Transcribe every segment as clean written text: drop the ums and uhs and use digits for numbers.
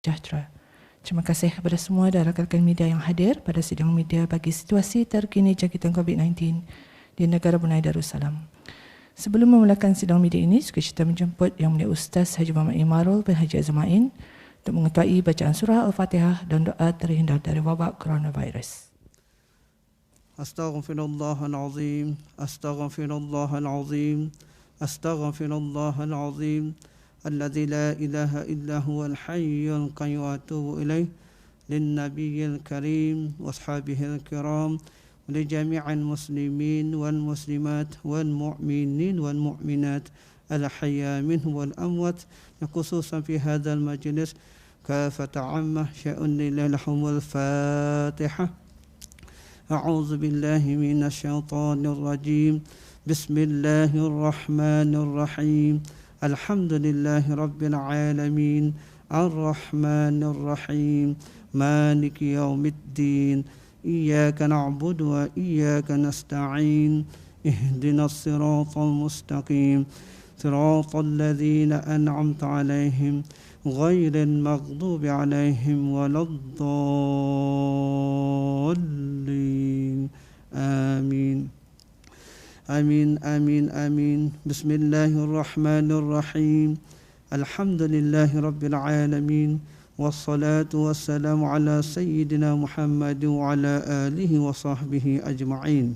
sejahtera. Terima kasih kepada semua dan rakan-rakan media yang hadir pada sidang media bagi situasi terkini jangkitan COVID-19 di negara Brunei Darussalam. Sebelum memulakan sidang media ini, suka kita menjemput Yang Mulia Ustaz Haji Muhammad Imarul bin Haji Azmain untuk mengetuai bacaan surah Al-Fatihah dan doa terhindar dari wabak coronavirus. Astaghfirullahalazim, astaghfirullahalazim, astaghfirullahalazim. الذي لا إله إلا هو الحي القيوم وأتوب إليه للنبي الكريم وأصحابه الكرام ولجميع المسلمين والمسلمات والمؤمنين والمؤمنات الأحياء منهم والأموات خصوصا في هذا المجلس كافة عامة شأن لهم الفاتحة. أعوذ بالله من الشيطان الرجيم. بسم الله الرحمن الرحيم. الحمد لله رب العالمين الرحمن الرحيم مالك يوم الدين إياك نعبد وإياك نستعين اهدنا الصراط المستقيم صراط الذين أنعمت عليهم غير المغضوب عليهم ولا الضالين آمين آمين آمين آمين. بسم الله الرحمن الرحيم. الحمد لله رب العالمين والصلاة والسلام على سيدنا محمد وعلى آله وصحبه أجمعين.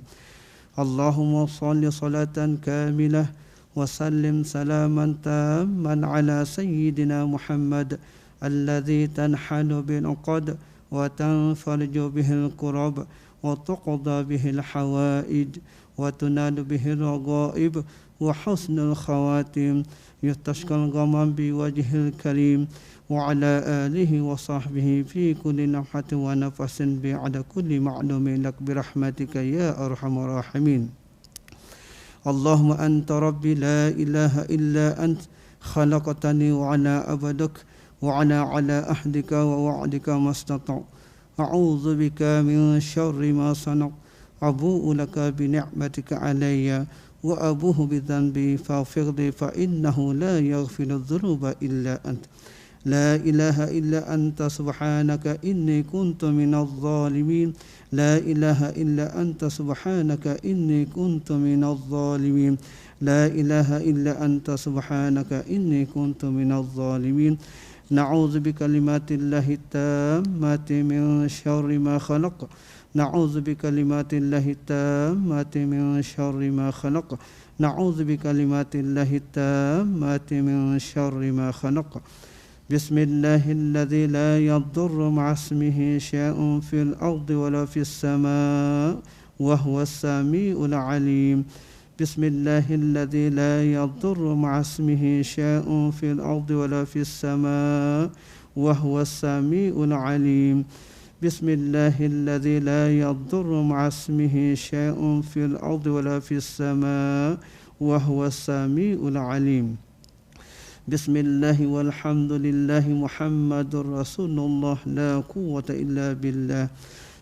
اللهم صل صلاة كاملة وسلم سلاما تاما على سيدنا محمد الذي تنحل بالعقد وتنفرج به الكرب وتقضى به الحوائج وتنال به الرغائب وحسن الخواتم يستسقى الغمام بوجه الكريم وعلى آله وصحبه في كل لمحة ونفس بعد كل معلوم لك برحمتك يا أرحم الراحمين. اللهم أنت ربي لا إله إلا أنت خلقتني وعلى عبدك وعلى عهدك ووعدك ما استطعت أعوذ بك من شر ما صنعت أبوء لك بنعمتك علي وأبوه بذنبي فاغفر لي فإنه لا يغفر الذنوب إلا أنت لا إله إلا أنت سبحانك إني كنت من الظالمين لا إله إلا أنت سبحانك إني كنت من الظالمين لا إله إلا أنت سبحانك إني كنت من الظالمين. نعوذ بكلمات الله التامات من شر ما خلق نعوذ بكلمات الله التامات من شر ما خلق نعوذ بكلمات الله التامات من شر ما خلق. بسم الله الذي لا يضر مع اسمه شيء في الأرض ولا في السماء وهو السميع العليم. بسم الله الذي لا يضر مع اسمه شيء في الأرض ولا في السماء وهو السميع العليم. بسم الله الذي لا يضر مع اسمه شيء في الأرض ولا في السماء وهو السميع العليم. بسم الله والحمد لله محمد رسول الله لا قوة إلا بالله.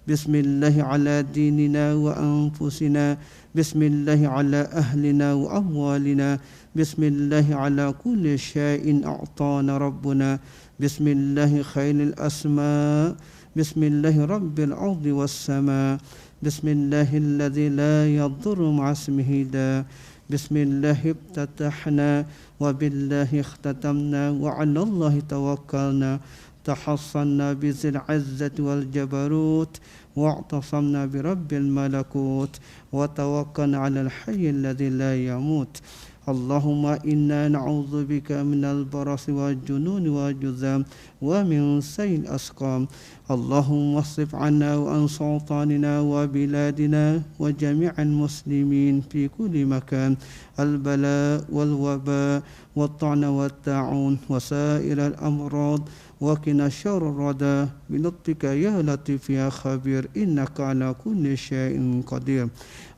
بسم الله على ديننا وأنفسنا. بسم الله على أهلنا وأموالنا. بسم الله على كل شيء أعطانا ربنا. بسم الله خير الأسماء. بسم الله رب الأرض والسماء. بسم الله الذي لا يضر مع اسمه داء. بسم الله افتتحنا وبالله اختتمنا وعلى الله توكلنا تحصنا بذي العزة والجبروت واعتصمنا برب الملكوت وتوكلنا على الحي الذي لا يموت. اللهم إنا نعوذ بك من البرص والجنون والجذام ومن سيء الأسقام. اللهم اصرف عنا وعن سلطاننا وبلادنا وجميع المسلمين في كل مكان البلاء والوباء والطعن والطاعون وسائر الأمراض وقنا شر الردى بلطفك يا لطيف يا خبير إنك على كل شيء قدير.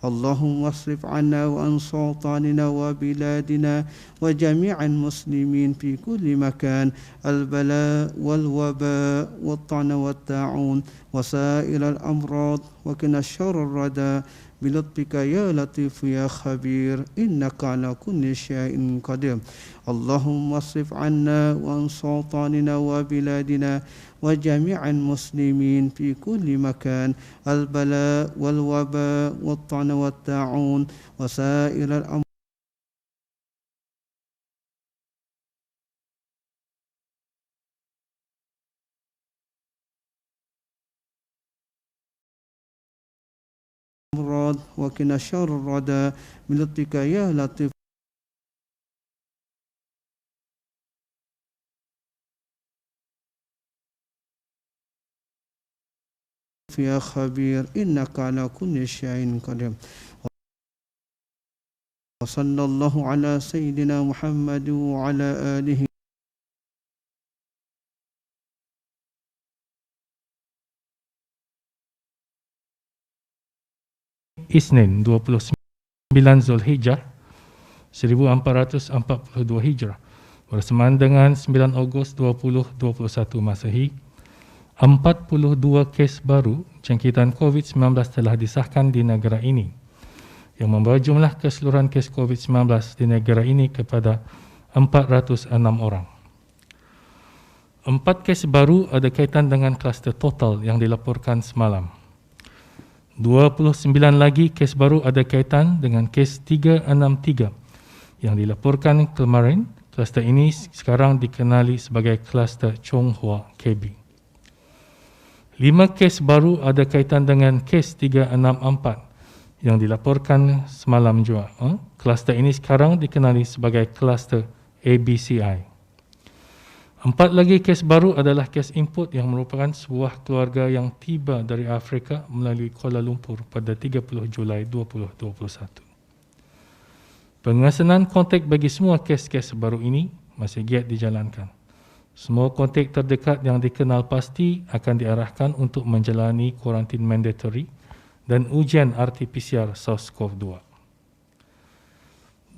اللهم اصرف عنا وعن سلطاننا وبلادنا وجميع المسلمين في كل مكان البلاء والوباء والطعن والطاعون وسائر الأمراض وقنا شر الردى بلطفك يا لطيف يا خبير إنك على كل شيء قدير اللهم اصرف عنا وعن سلطاننا وبلادنا وجميع المسلمين في كل مكان البلاء والوباء والطعن والطاعون وسائر الأمراض وقنا شر الردى بلطفك يا لطيف يا خبير إنك على كل شيء قدير وصلى الله على سيدنا محمد وعلى آله Isnin 29 Zulhijjah 1442 Hijrah bersamaan dengan 9 Ogos 2021 Masehi. 42 kes baru jangkitan COVID-19 telah disahkan di negara ini yang membawa jumlah keseluruhan kes COVID-19 di negara ini kepada 406 orang. 4 kes baru ada kaitan dengan kluster total yang dilaporkan semalam. 29 lagi kes baru ada kaitan dengan kes 363 yang dilaporkan kemarin. Kluster ini sekarang dikenali sebagai kluster Chonghua KB. 5 kes baru ada kaitan dengan kes 364 yang dilaporkan semalam juga. Kluster ini sekarang dikenali sebagai kluster ABCI. 4 lagi kes baru adalah kes import yang merupakan sebuah keluarga yang tiba dari Afrika melalui Kuala Lumpur pada 30 Julai 2021. Pengesanan kontak bagi semua kes-kes baru ini masih giat dijalankan. Semua kontak terdekat yang dikenal pasti akan diarahkan untuk menjalani kuarantin mandatory dan ujian RT-PCR SARS-CoV-2.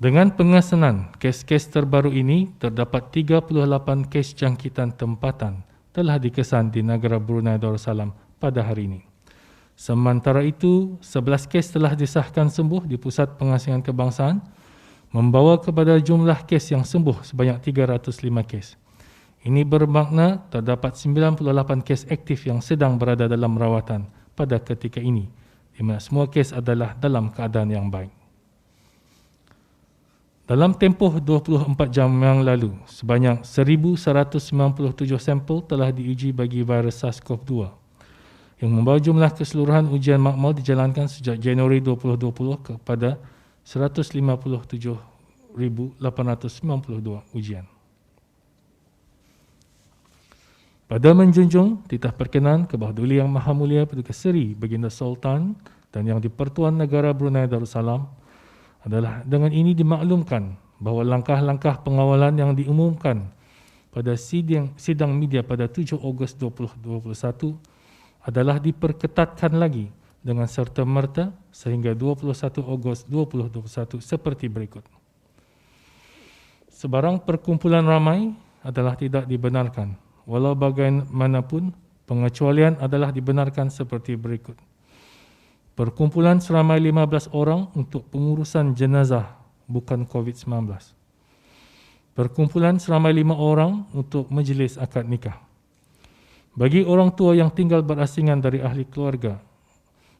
Dengan pengesanan kes-kes terbaru ini, terdapat 38 kes jangkitan tempatan telah dikesan di negara Brunei Darussalam pada hari ini. Sementara itu, 11 kes telah disahkan sembuh di Pusat Pengasingan Kebangsaan, membawa kepada jumlah kes yang sembuh sebanyak 305 kes. Ini bermakna terdapat 98 kes aktif yang sedang berada dalam rawatan pada ketika ini, di mana semua kes adalah dalam keadaan yang baik. Dalam tempoh 24 jam yang lalu, sebanyak 1,197 sampel telah diuji bagi virus SARS-CoV-2 yang membawa jumlah keseluruhan ujian makmal dijalankan sejak Januari 2020 kepada 157,892 ujian. Pada menjunjung titah perkenan ke Bawah Duli Yang Maha Mulia Paduka Seri Baginda Sultan dan Yang di-Pertuan Negara Brunei Darussalam adalah dengan ini dimaklumkan bahawa langkah-langkah pengawalan yang diumumkan pada sidang media pada 7 Ogos 2021 adalah diperketatkan lagi dengan serta-merta sehingga 21 Ogos 2021 seperti berikut. Sebarang perkumpulan ramai adalah tidak dibenarkan. Walau bagaimanapun, pengecualian adalah dibenarkan seperti berikut. Perkumpulan seramai 15 orang untuk pengurusan jenazah bukan COVID-19. Perkumpulan seramai 5 orang untuk majlis akad nikah. Bagi orang tua yang tinggal berasingan dari ahli keluarga,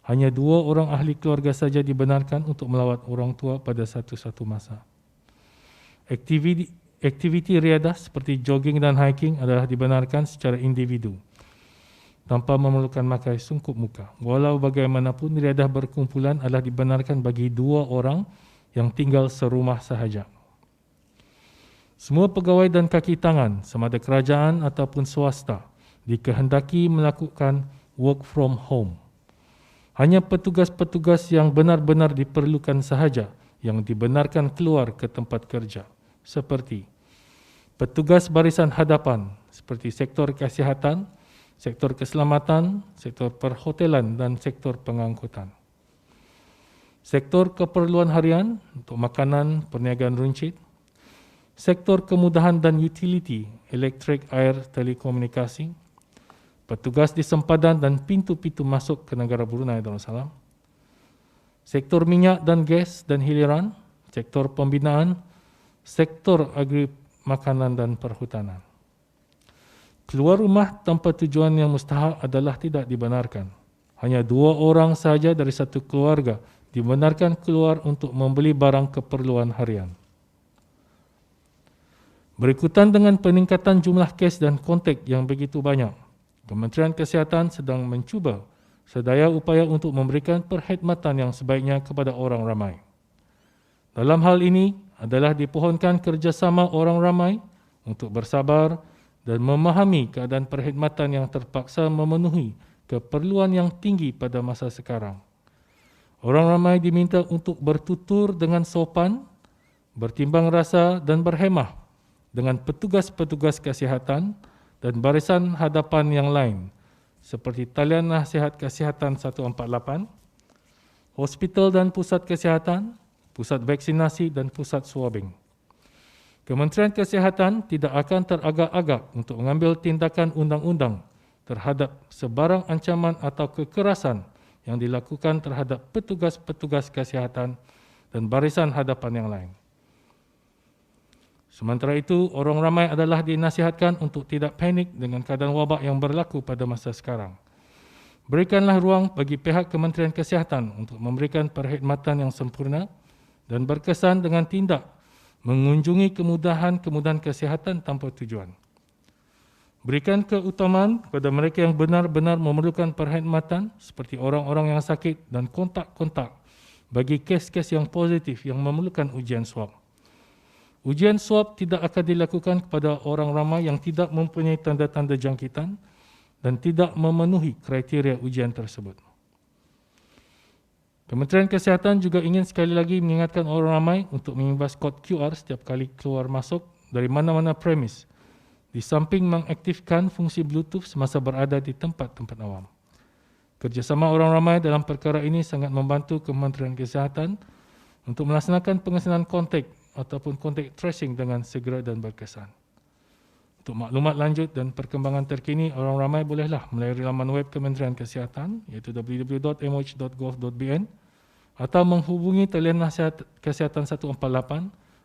hanya 2 orang ahli keluarga saja dibenarkan untuk melawat orang tua pada satu-satu masa. Aktiviti riadah seperti jogging dan hiking adalah dibenarkan secara individu tanpa memerlukan memakai sungkup muka. Walau bagaimanapun, riadah berkumpulan adalah dibenarkan bagi 2 orang yang tinggal serumah sahaja. Semua pegawai dan kaki tangan, sama ada kerajaan ataupun swasta, dikehendaki melakukan work from home. Hanya petugas-petugas yang benar-benar diperlukan sahaja yang dibenarkan keluar ke tempat kerja, seperti petugas barisan hadapan seperti sektor kesihatan, sektor keselamatan, sektor perhotelan dan sektor pengangkutan. Sektor keperluan harian untuk makanan, perniagaan runcit. Sektor kemudahan dan utility, elektrik, air, telekomunikasi. Petugas di sempadan dan pintu-pintu masuk ke negara Brunei Darussalam. sektor minyak dan gas dan hiliran, sektor pembinaan, sektor agri makanan dan perhutanan. Keluar rumah tanpa tujuan yang mustahak adalah tidak dibenarkan. Hanya 2 orang sahaja dari satu keluarga dibenarkan keluar untuk membeli barang keperluan harian. Berikutan dengan peningkatan jumlah kes dan kontak yang begitu banyak, Kementerian Kesihatan sedang mencuba sedaya upaya untuk memberikan perkhidmatan yang sebaiknya kepada orang ramai. Dalam hal ini adalah dipohonkan kerjasama orang ramai untuk bersabar dan memahami keadaan perkhidmatan yang terpaksa memenuhi keperluan yang tinggi pada masa sekarang. Orang ramai diminta untuk bertutur dengan sopan, bertimbang rasa dan berhemah dengan petugas-petugas kesihatan dan barisan hadapan yang lain seperti talian nasihat kesihatan 148, hospital dan pusat kesihatan, pusat vaksinasi dan pusat swabbing. Kementerian Kesihatan tidak akan teragak-agak untuk mengambil tindakan undang-undang terhadap sebarang ancaman atau kekerasan yang dilakukan terhadap petugas-petugas kesihatan dan barisan hadapan yang lain. Sementara itu, orang ramai adalah dinasihatkan untuk tidak panik dengan keadaan wabak yang berlaku pada masa sekarang. Berikanlah ruang bagi pihak Kementerian Kesihatan untuk memberikan perkhidmatan yang sempurna dan berkesan dengan tindak mengunjungi kemudahan-kemudahan kesihatan tanpa tujuan. Berikan keutamaan kepada mereka yang benar-benar memerlukan perkhidmatan seperti orang-orang yang sakit dan kontak-kontak bagi kes-kes yang positif yang memerlukan ujian swab. Ujian swab tidak akan dilakukan kepada orang ramai yang tidak mempunyai tanda-tanda jangkitan dan tidak memenuhi kriteria ujian tersebut. Kementerian Kesihatan juga ingin sekali lagi mengingatkan orang ramai untuk mengimbas kod QR setiap kali keluar masuk dari mana-mana premis, di samping mengaktifkan fungsi Bluetooth semasa berada di tempat-tempat awam. Kerjasama orang ramai dalam perkara ini sangat membantu Kementerian Kesihatan untuk melaksanakan pengesanan kontak ataupun kontak tracing dengan segera dan berkesan. Untuk maklumat lanjut dan perkembangan terkini, orang ramai bolehlah melalui laman web Kementerian Kesihatan iaitu www.moh.gov.bn atau menghubungi talian nasihat kesihatan 148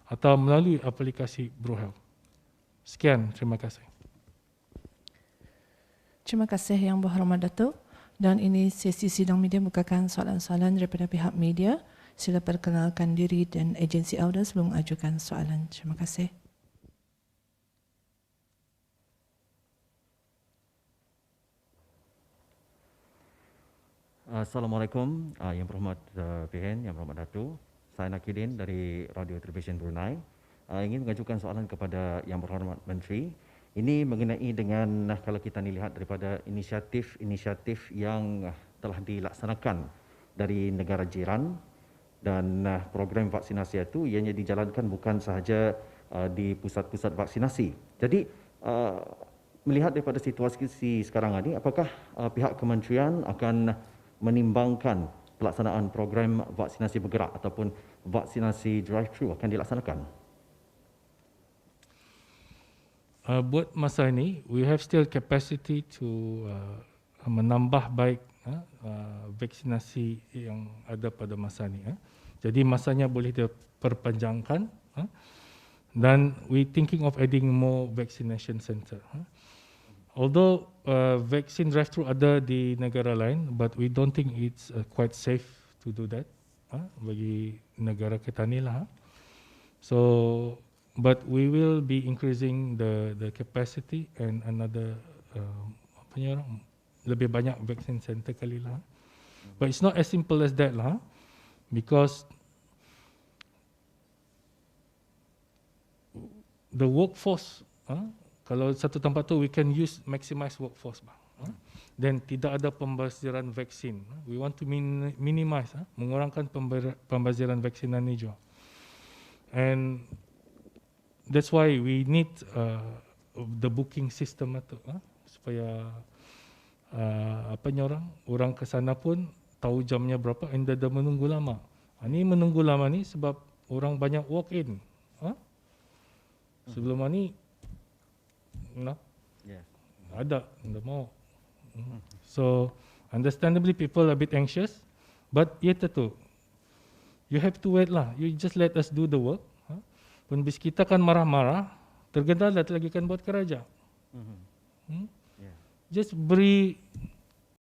atau melalui aplikasi BroHealth. Sekian, terima kasih. Terima kasih Yang Berhormat Datuk. Dan ini sesi sidang media bukakan soalan-soalan daripada pihak media. Sila perkenalkan diri dan agensi Auda sebelum ajukan soalan. Terima kasih. Assalamualaikum, Yang Berhormat PN, Yang Berhormat Datuk. Saya Nakidin dari Radio Television Brunei. Ingin mengajukan soalan kepada Yang Berhormat Menteri. Ini mengenai dengan kalau kita lihat daripada inisiatif yang telah dilaksanakan dari negara jiran dan program vaksinasi itu ianya dijalankan bukan sahaja di pusat-pusat vaksinasi. Jadi melihat daripada situasi sekarang ini, apakah pihak kementerian akan menimbangkan pelaksanaan program vaksinasi bergerak ataupun vaksinasi drive-thru akan dilaksanakan? Buat masa ini, we have still capacity to menambah baik vaksinasi yang ada pada masa ini. Jadi masanya boleh diperpanjangkan dan we thinking of adding more vaccination center. Although vaksin drive-thru ada di negara lain, but we don't think it's quite safe to do that bagi negara kita ni lah. So, but we will be increasing the capacity and another lebih banyak vaksin center kali lah. But it's not as simple as that lah, because the workforce. Kalau satu tempat tu we can use maximize workforce bang. Dan tidak ada pembaziran vaksin. We want to minimize, mengurangkan pembaziran vaksinan ni juga. And that's why we need the booking system itu supaya orang ke sana pun tahu jamnya berapa and dah menunggu lama. Ini menunggu lama ni sebab orang banyak walk in. Sebelum ni ada, tidak mau. So, understandably people a bit anxious, but ia tentu You have to wait lah. You just let us do the work. Penulis kita kan marah-marah, tergendala lagi kan buat kerja. Mhm. Hmm? Ya. Just beri